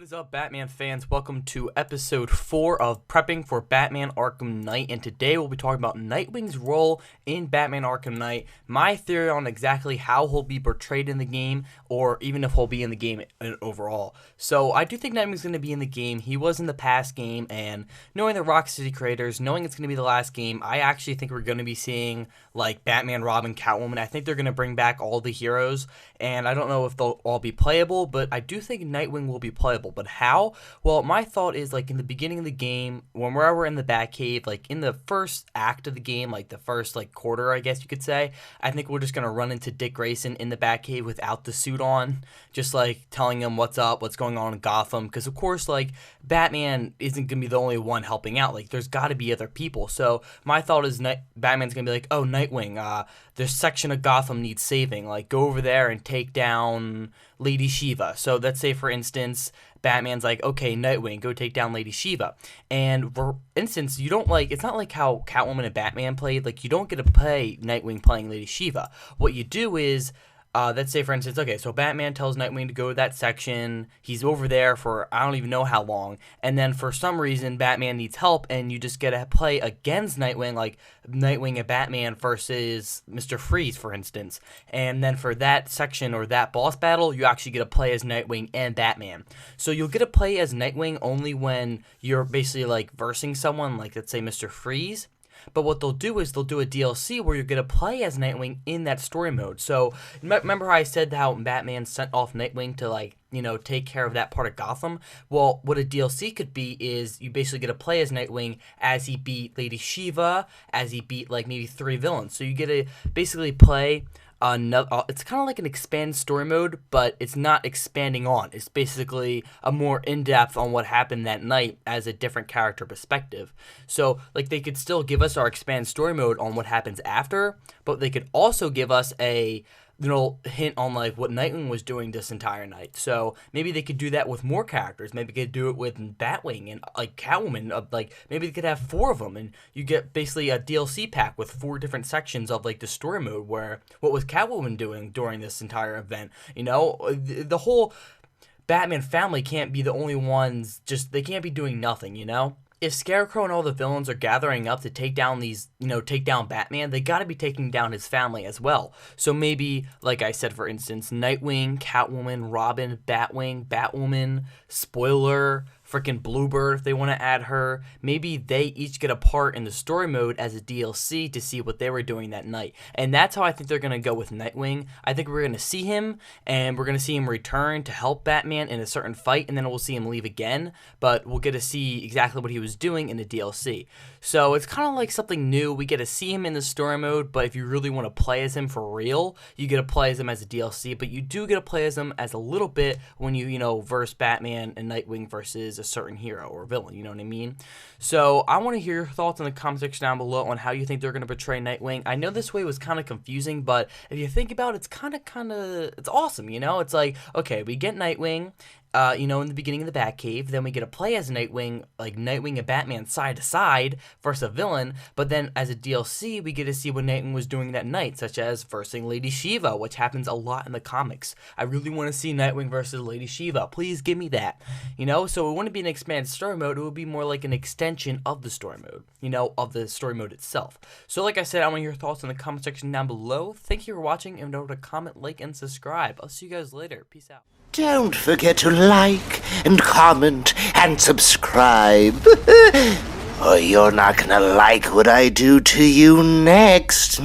What is up, Batman fans? Welcome to episode 4 of Prepping for Batman Arkham Knight, and today we'll be talking about Nightwing's role in Batman Arkham Knight, my theory on exactly how he'll be portrayed in the game, or even if he'll be in the game overall. So I do think Nightwing's going to be in the game. He was in the past game, and knowing the Rock City creators, knowing it's going to be the last game, I actually think we're going to be seeing like Batman, Robin, Catwoman. I think they're going to bring back all the heroes, and I don't know if they'll all be playable, but I do think Nightwing will be playable. But how? Well, my thought is like in the beginning of the game, when we're in the Batcave, like in the first act of the game, like the first like quarter, I guess you could say, I think we're just gonna run into Dick Grayson in the Batcave without the suit on, just like telling him what's up, what's going on in Gotham, because of course like Batman isn't gonna be the only one helping out. Like there's got to be other people. So my thought is Batman's gonna be like, oh, Nightwing, this section of Gotham needs saving. Like go over there and take down Lady Shiva. So let's say for instance, Batman's like, okay, Nightwing, go take down Lady Shiva. And for instance, you don't like, it's not like how Catwoman and Batman played. Like you don't get to play Nightwing playing Lady Shiva. What you do is, let's say for instance, okay, so Batman tells Nightwing to go to that section. He's over there for I don't even know how long. And then for some reason, Batman needs help, and you just get to play against Nightwing, like Nightwing and Batman versus Mr. Freeze, for instance. And then for that section or that boss battle, you actually get to play as Nightwing and Batman. So you'll get to play as Nightwing only when you're basically like versing someone, like let's say Mr. Freeze. But what they'll do is they'll do a DLC where you're going to play as Nightwing in that story mode. So remember how I said how Batman sent off Nightwing to like, you know, take care of that part of Gotham? Well, what a DLC could be is you basically get to play as Nightwing as he beat Lady Shiva, as he beat like maybe 3 villains. So you get to basically play it's kind of like an expand story mode, but it's not expanding on. It's basically a more in-depth on what happened that night as a different character perspective. So like they could still give us our expand story mode on what happens after, but they could also give us a hint on like what Nightwing was doing this entire night. So maybe they could do that with more characters. Maybe they could do it with Batwing and like Catwoman. Like maybe they could have 4 of them, and you get basically a DLC pack with 4 different sections of like the story mode where what was Catwoman doing during this entire event. You know, the whole Batman family can't be the only ones. Just they can't be doing nothing. You know. If Scarecrow and all the villains are gathering up to take down take down Batman, they gotta be taking down his family as well. So maybe, like I said, for instance, Nightwing, Catwoman, Robin, Batwing, Batwoman, Spoiler, freaking Bluebird if they want to add her. Maybe they each get a part in the story mode as a DLC to see what they were doing that night. And that's how I think they're going to go with Nightwing. I think we're going to see him, and we're going to see him return to help Batman in a certain fight, and then we'll see him leave again. But we'll get to see exactly what he was doing in the DLC. So it's kind of like something new. We get to see him in the story mode, but if you really want to play as him for real, you get to play as him as a DLC. But you do get to play as him as a little bit when you verse Batman and Nightwing versus a certain hero or villain, you know what I mean? So I want to hear your thoughts in the comment section down below on how you think they're going to portray Nightwing. I know this way was kind of confusing, but if you think about it, it's kind of, it's awesome, you know? It's like, okay, we get Nightwing, in the beginning of the Batcave, then we get to play as Nightwing, like Nightwing and Batman side to side versus a villain, but then as a DLC, we get to see what Nightwing was doing that night, such as versing Lady Shiva, which happens a lot in the comics. I really want to see Nightwing versus Lady Shiva. Please give me that, So it wouldn't be an expanded story mode, it would be more like an extension of the story mode, of the story mode itself. So like I said, I want to hear your thoughts in the comment section down below. Thank you for watching, and don't forget to comment, like, and subscribe. I'll see you guys later. Peace out. Don't forget to like and comment and subscribe, or you're not gonna like what I do to you next.